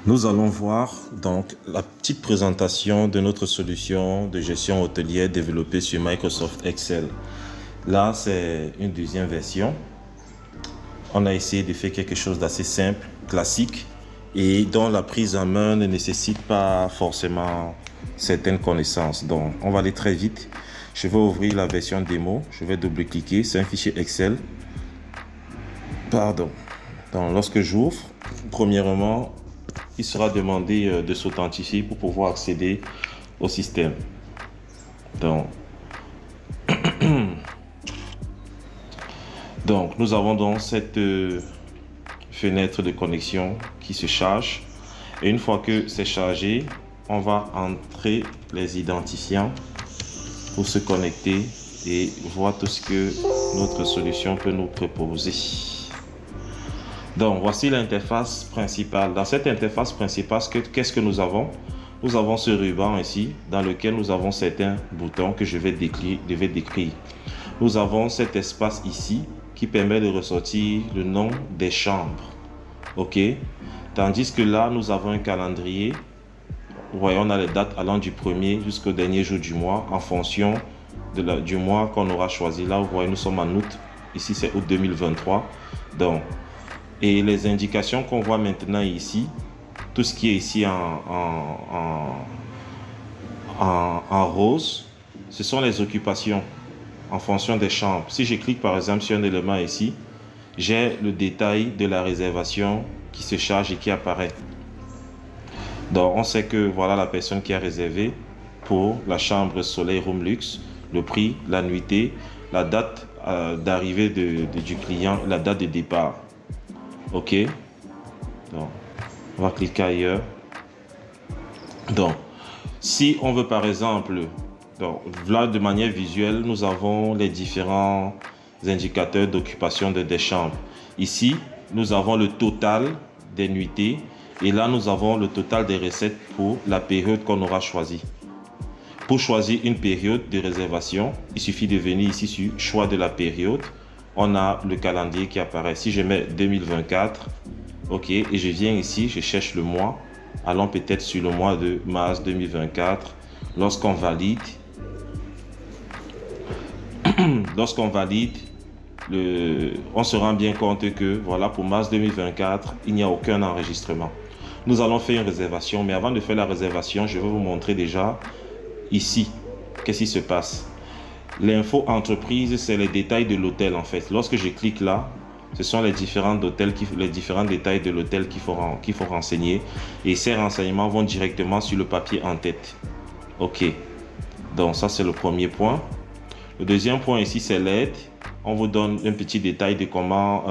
Nous allons voir donc la petite présentation de notre solution de gestion hôtelière développée sur Microsoft Excel. Là, c'est une deuxième version. On a essayé de faire quelque chose d'assez simple, classique, et dont la prise en main ne nécessite pas forcément certaines connaissances. Donc, on va aller très vite. Je vais ouvrir la version démo. Je vais double-cliquer. C'est un fichier Excel. Pardon. Donc, lorsque j'ouvre, premièrement, il sera demandé de s'authentifier pour pouvoir accéder au système. Donc nous avons donc cette fenêtre de connexion qui se charge. Et une fois que c'est chargé, on va entrer les identifiants pour se connecter et voir tout ce que notre solution peut nous proposer. Donc, voici l'interface principale. Dans cette interface principale, qu'est-ce que nous avons? Nous avons ce ruban ici, dans lequel nous avons certains boutons que je vais décrire. Nous avons cet espace ici, qui permet de ressortir le nom des chambres. OK? Tandis que là, nous avons un calendrier. Vous voyez, on a les dates allant du 1er jusqu'au dernier jour du mois, en fonction du mois qu'on aura choisi. Là, vous voyez, nous sommes en août. Ici, c'est août 2023. Donc, et les indications qu'on voit maintenant ici, tout ce qui est ici en rose, ce sont les occupations en fonction des chambres. Si je clique par exemple sur un élément ici, j'ai le détail de la réservation qui se charge et qui apparaît. Donc on sait que voilà la personne qui a réservé pour la chambre Soleil Room Luxe, le prix, la nuitée, la date d'arrivée du client, la date de départ. OK, donc on va cliquer ailleurs. Donc si on veut par exemple, donc là de manière visuelle, nous avons les différents indicateurs d'occupation des chambres. Ici nous avons le total des nuitées et là nous avons le total des recettes pour la période qu'on aura choisie. Pour choisir une période de réservation, il suffit de venir ici sur choix de la période. On a le calendrier qui apparaît. Si je mets 2024, OK, et je viens ici, je cherche le mois. Allons peut-être sur le mois de mars 2024. Lorsqu'on valide, on se rend bien compte que voilà, pour mars 2024, il n'y a aucun enregistrement. Nous allons faire une réservation, mais avant de faire la réservation, je vais vous montrer déjà ici, qu'est-ce qui se passe. L'info entreprise, c'est les détails de l'hôtel en fait. Lorsque je clique là, ce sont les différents détails de l'hôtel qu'il faut renseigner. Et ces renseignements vont directement sur le papier en tête. OK. Donc ça, c'est le premier point. Le deuxième point ici, c'est l'aide. On vous donne un petit détail de comment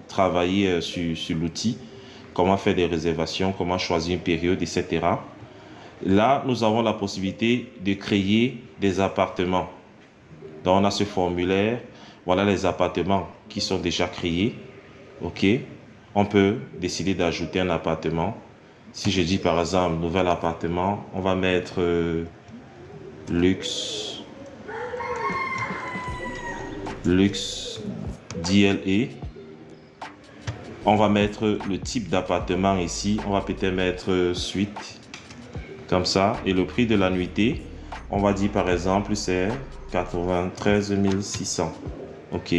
travailler sur l'outil, comment faire des réservations, comment choisir une période, etc. Là, nous avons la possibilité de créer des appartements. Donc, on a ce formulaire. Voilà les appartements qui sont déjà créés. OK. On peut décider d'ajouter un appartement. Si je dis par exemple nouvel appartement, on va mettre luxe DLE. On va mettre le type d'appartement ici. On va peut-être mettre suite. Comme ça. Et le prix de la nuitée, on va dire par exemple c'est 93 600. OK.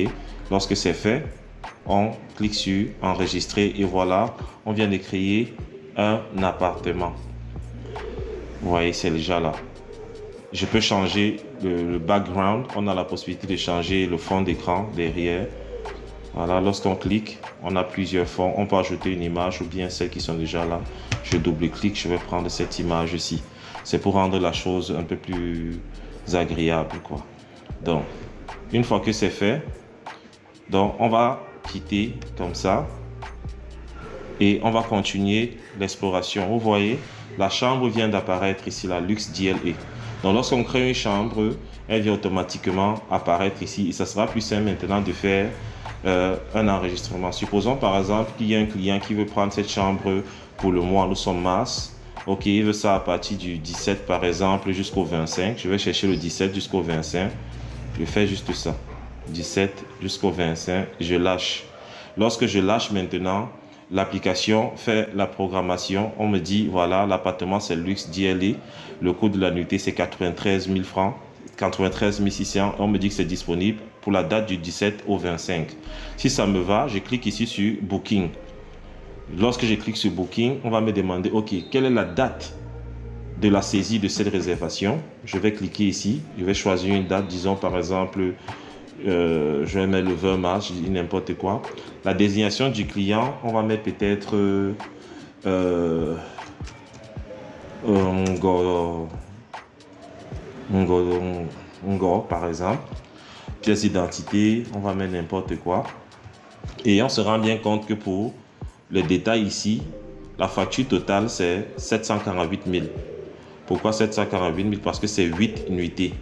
Lorsque c'est fait, on clique sur enregistrer et voilà, on vient de créer un appartement. Vous voyez, c'est déjà là. Je peux changer le background. On a la possibilité de changer le fond d'écran derrière. Voilà, lorsqu'on clique, on a plusieurs fonds. On peut ajouter une image ou bien celles qui sont déjà là. Je double-clique, je vais prendre cette image-ci. C'est pour rendre la chose un peu plus agréable, quoi. Donc, une fois que c'est fait, donc on va quitter comme ça et on va continuer l'exploration. Vous voyez, la chambre vient d'apparaître ici, la Luxe DLE. Donc, lorsqu'on crée une chambre, elle vient automatiquement apparaître ici et ça sera plus simple maintenant de faire un enregistrement. Supposons par exemple qu'il y a un client qui veut prendre cette chambre pour le mois, nous sommes mars. OK, il veut ça à partir du 17 par exemple jusqu'au 25. Je vais chercher le 17 jusqu'au 25. Je fais juste ça. 17 jusqu'au 25, je lâche. Lorsque je lâche maintenant, L'application fait la programmation. On me dit, voilà, l'appartement c'est luxe DLE. Le coût de la nuitée c'est 93 000 francs, 93 600. On me dit que c'est disponible pour la date du 17 au 25. Si ça me va, je clique ici sur Booking. Lorsque je clique sur Booking, on va me demander, OK, quelle est la date de la saisie de cette réservation? Je vais cliquer ici. Je vais choisir une date, disons par exemple, je vais mettre le 20 mars, je dis n'importe quoi. La désignation du client, on va mettre peut-être Ngo, par exemple. Pièce d'identité, on va mettre n'importe quoi. Et on se rend bien compte que pour le détail ici, la facture totale c'est 748 000. Pourquoi 748 000? Parce que c'est 8 nuitées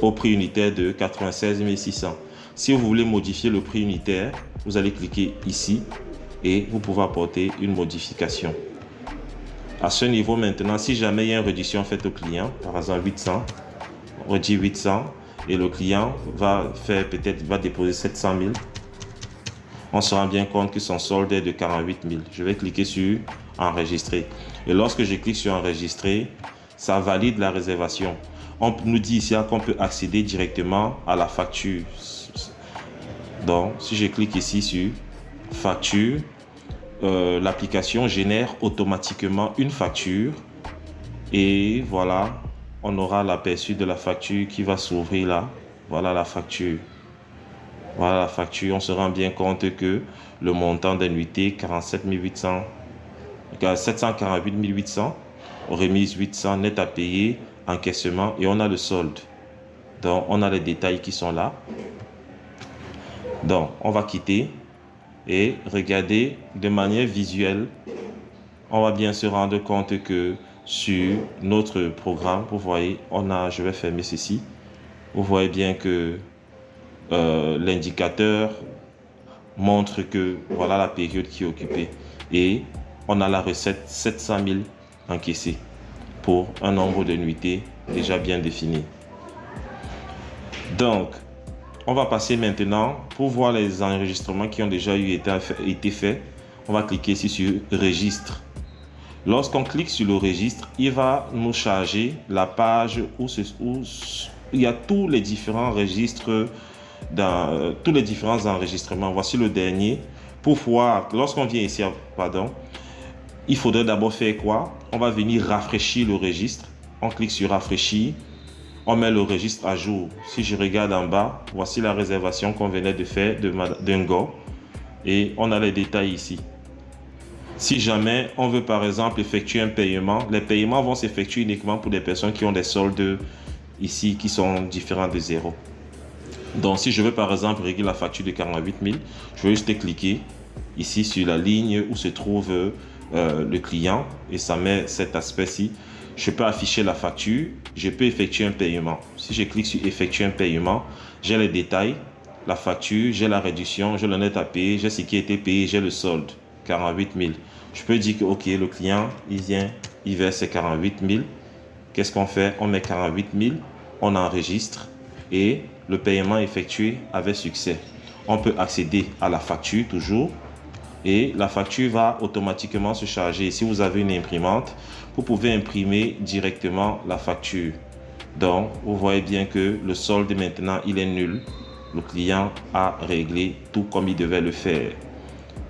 au prix unitaire de 96 600. Si vous voulez modifier le prix unitaire, vous allez cliquer ici et vous pouvez apporter une modification. À ce niveau maintenant, si jamais il y a une réduction faite au client, par exemple 800, on redit 800 et le client va déposer 700 000, on se rend bien compte que son solde est de 48 000. Je vais cliquer sur enregistrer. Et lorsque je clique sur enregistrer, ça valide la réservation. On nous dit ici qu'on peut accéder directement à la facture. Donc, si je clique ici sur facture, l'application génère automatiquement une facture. Et voilà, on aura l'aperçu de la facture qui va s'ouvrir là. Voilà la facture. Voilà la facture. On se rend bien compte que le montant des nuitées, 748 800, remise 800, net à payer, encaissement, et on a le solde. Donc, on a les détails qui sont là. Donc, on va quitter et regarder de manière visuelle. On va bien se rendre compte que sur notre programme, vous voyez, je vais fermer ceci. Vous voyez bien que l'indicateur montre que voilà la période qui est occupée. Et on a la recette 700 000 encaissée pour un nombre de nuitées déjà bien défini. Donc, on va passer maintenant pour voir les enregistrements qui ont déjà été faits. On va cliquer ici sur registre. Lorsqu'on clique sur le registre, il va nous charger la page où il y a tous les différents registres, tous les différents enregistrements. Voici le dernier. Pour voir, lorsqu'on vient ici, il faudrait d'abord faire quoi? On va venir rafraîchir le registre. On clique sur rafraîchir. On met le registre à jour. Si je regarde en bas, voici la réservation qu'on venait de faire d'un Ngo. Et on a les détails ici. Si jamais on veut par exemple effectuer un paiement, les paiements vont s'effectuer uniquement pour des personnes qui ont des soldes ici qui sont différents de 0. Donc si je veux par exemple régler la facture de 48 000, je vais juste cliquer ici sur la ligne où se trouve le client et ça met cet aspect-ci. Je peux afficher la facture, je peux effectuer un paiement. Si je clique sur effectuer un paiement, j'ai les détails, la facture, j'ai la réduction, j'ai le net à payer, j'ai ce qui a été payé, j'ai le solde, 48 000. Je peux dire que ok, le client, il vient, il verse 48 000. Qu'est-ce qu'on fait? On met 48 000, on enregistre et le paiement effectué avec succès. On peut accéder à la facture toujours et la facture va automatiquement se charger. Si vous avez une imprimante, vous pouvez imprimer directement la facture. Donc, vous voyez bien que le solde maintenant, il est nul. Le client a réglé tout comme il devait le faire.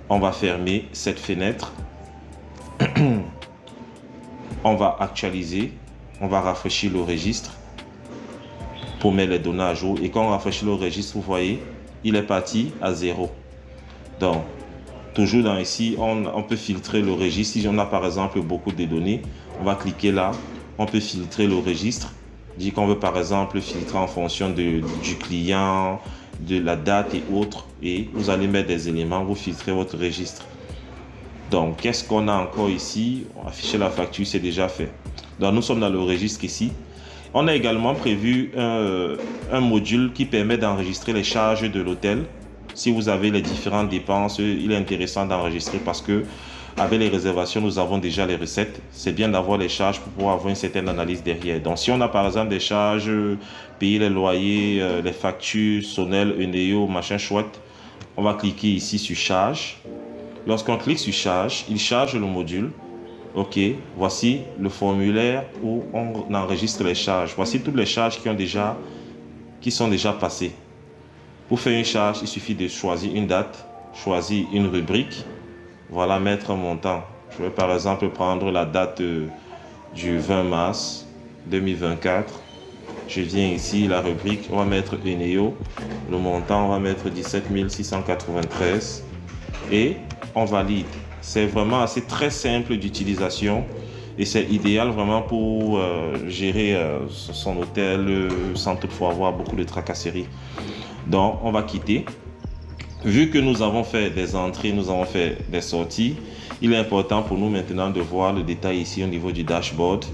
On va fermer cette fenêtre. On va actualiser. On va rafraîchir le registre pour mettre les données à jour. Et quand on rafraîchit le registre, vous voyez, il est parti à 0. Donc, toujours dans ici, on peut filtrer le registre. Si on a par exemple beaucoup de données, on va cliquer là. On peut filtrer le registre. Dit qu'on veut par exemple filtrer en fonction du client, de la date et autres. Et vous allez mettre des éléments, vous filtrez votre registre. Donc, qu'est-ce qu'on a encore ici? Afficher la facture, c'est déjà fait. Donc, nous sommes dans le registre ici. On a également prévu un module qui permet d'enregistrer les charges de l'hôtel. Si vous avez les différentes dépenses, il est intéressant d'enregistrer parce que avec les réservations, nous avons déjà les recettes. C'est bien d'avoir les charges pour pouvoir avoir une certaine analyse derrière. Donc, si on a par exemple des charges, payer les loyers, les factures, Sonel, Eneo, machin chouette, on va cliquer ici sur charge. Lorsqu'on clique sur charge, il charge le module. Ok, voici le formulaire où on enregistre les charges. Voici toutes les charges qui sont déjà passées. Pour faire une charge, il suffit de choisir une date, choisir une rubrique. Voilà, mettre un montant. Je vais par exemple prendre la date du 20 mars 2024. Je viens ici, la rubrique, on va mettre Eneo. Le montant, on va mettre 17 693. Et on valide. C'est vraiment assez très simple d'utilisation et c'est idéal vraiment pour gérer son hôtel sans toutefois avoir beaucoup de tracasseries. Donc, on va quitter. Vu que nous avons fait des entrées, nous avons fait des sorties, il est important pour nous maintenant de voir le détail ici au niveau du dashboard.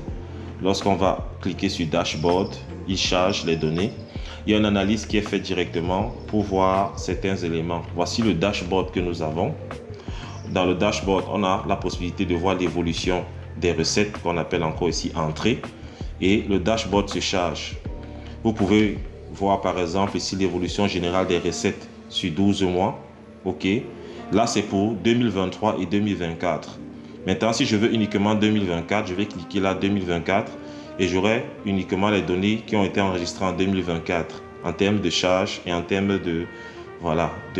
Lorsqu'on va cliquer sur dashboard, il charge les données. Il y a une analyse qui est faite directement pour voir certains éléments. Voici le dashboard que nous avons. Dans le dashboard, on a la possibilité de voir l'évolution des recettes qu'on appelle encore ici entrée. Et le dashboard se charge. Vous pouvez voir par exemple ici l'évolution générale des recettes sur 12 mois. Ok. Là, c'est pour 2023 et 2024. Maintenant, si je veux uniquement 2024, je vais cliquer là 2024 et j'aurai uniquement les données qui ont été enregistrées en 2024 en termes de charges et en termes de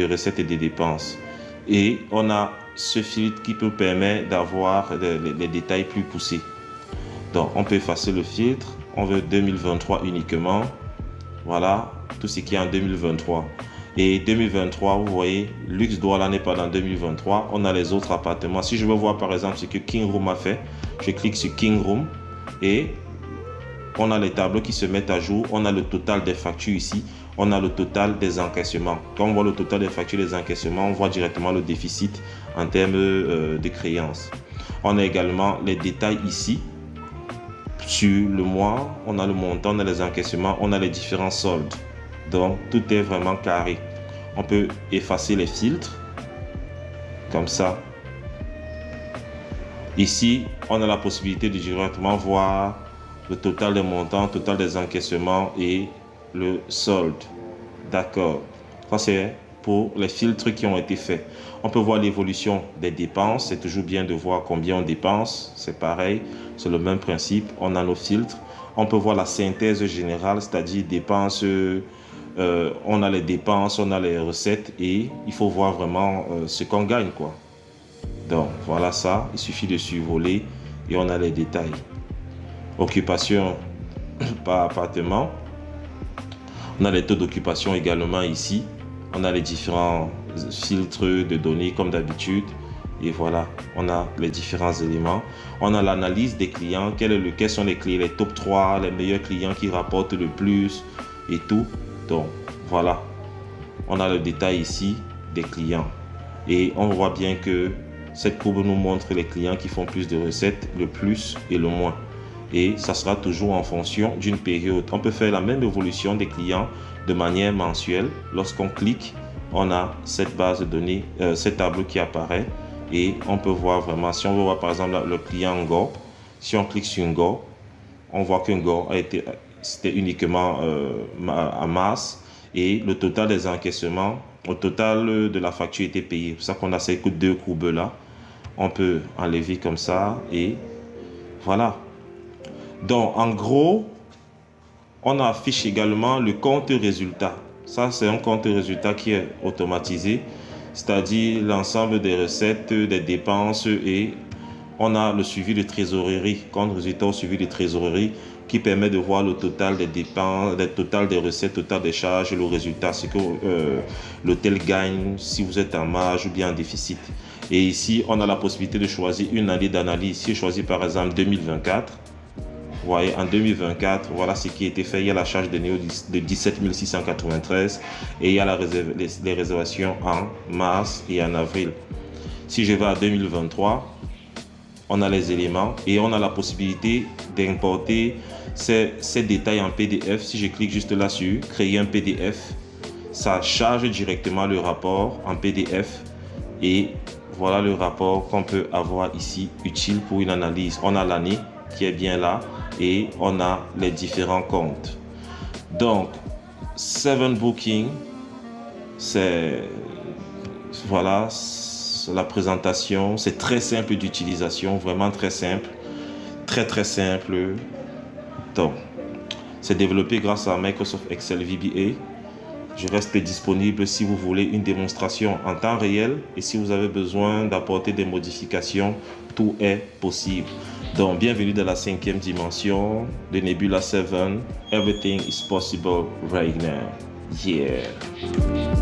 recettes et de dépenses. Et on a ce filtre qui peut permettre d'avoir les détails plus poussés. Donc, on peut effacer le filtre. On veut 2023 uniquement. Voilà, tout ce qui est en 2023. Et 2023, vous voyez, Luxe Douala n'est pas dans 2023. On a les autres appartements. Si je veux voir par exemple ce que King Room a fait, je clique sur King Room et on a les tableaux qui se mettent à jour. On a le total des factures ici. On a le total des encaissements. Quand on voit le total des factures et des encaissements, on voit directement le déficit en termes de créances. On a également les détails ici. Sur le mois, on a le montant, on a les encaissements, on a les différents soldes. Donc, tout est vraiment carré. On peut effacer les filtres. Comme ça. Ici, on a la possibilité de directement voir le total des montants, le total des encaissements et le solde. D'accord. Ça, c'est pour les filtres qui ont été faits. On peut voir l'évolution des dépenses. C'est toujours bien de voir combien on dépense. C'est pareil. C'est le même principe. On a nos filtres. On peut voir la synthèse générale, c'est-à-dire dépenses. On a les dépenses, on a les recettes et il faut voir vraiment ce qu'on gagne, quoi. Donc, voilà ça. Il suffit de survoler et on a les détails. Occupation par appartement. On a les taux d'occupation également ici. On a les différents filtres de données comme d'habitude. Et voilà, on a les différents éléments. On a l'analyse des clients. Quels sont les clients, les top 3, les meilleurs clients qui rapportent le plus et tout. Donc, voilà. On a le détail ici des clients. Et on voit bien que cette courbe nous montre les clients qui font plus de recettes, le plus et le moins. Et ça sera toujours en fonction d'une période. On peut faire la même évolution des clients de manière mensuelle. Lorsqu'on clique, on a cette base de données, ce tableau qui apparaît et on peut voir vraiment, si on veut voir par exemple le client Ngo, si on clique sur Ngo, on voit que Ngo c'était uniquement en mars et le total des encaissements, au total de la facture était payé. C'est pour ça qu'on a ces deux courbes là. On peut enlever comme ça et voilà. Donc, en gros, on affiche également le compte résultat. Ça, c'est un compte résultat qui est automatisé, c'est-à-dire l'ensemble des recettes, des dépenses et on a le suivi de trésorerie, compte résultat au suivi de trésorerie qui permet de voir le total des dépenses, le total des recettes, le total des charges, le résultat, ce que l'hôtel gagne, si vous êtes en marge ou bien en déficit. Et ici, on a la possibilité de choisir une année d'analyse. Si je choisis par exemple 2024, vous voyez, en 2024, voilà ce qui a été fait. Il y a la charge de Néo de 17 693 et il y a les réservations en mars et en avril. Si je vais à 2023, on a les éléments et on a la possibilité d'importer ces détails en PDF. Si je clique juste là sur créer un PDF, ça charge directement le rapport en PDF et voilà le rapport qu'on peut avoir ici utile pour une analyse. On a l'année qui est bien là et on a les différents comptes. Donc 7Booking, c'est voilà, l'interface, la présentation, c'est très simple d'utilisation, vraiment très simple, très simple. Donc, c'est développé grâce à Microsoft Excel VBA. Je reste disponible si vous voulez une démonstration en temps réel et si vous avez besoin d'apporter des modifications, tout est possible. Donc, bienvenue dans la 5e dimension de Nebula 7. Everything is possible right now. Yeah.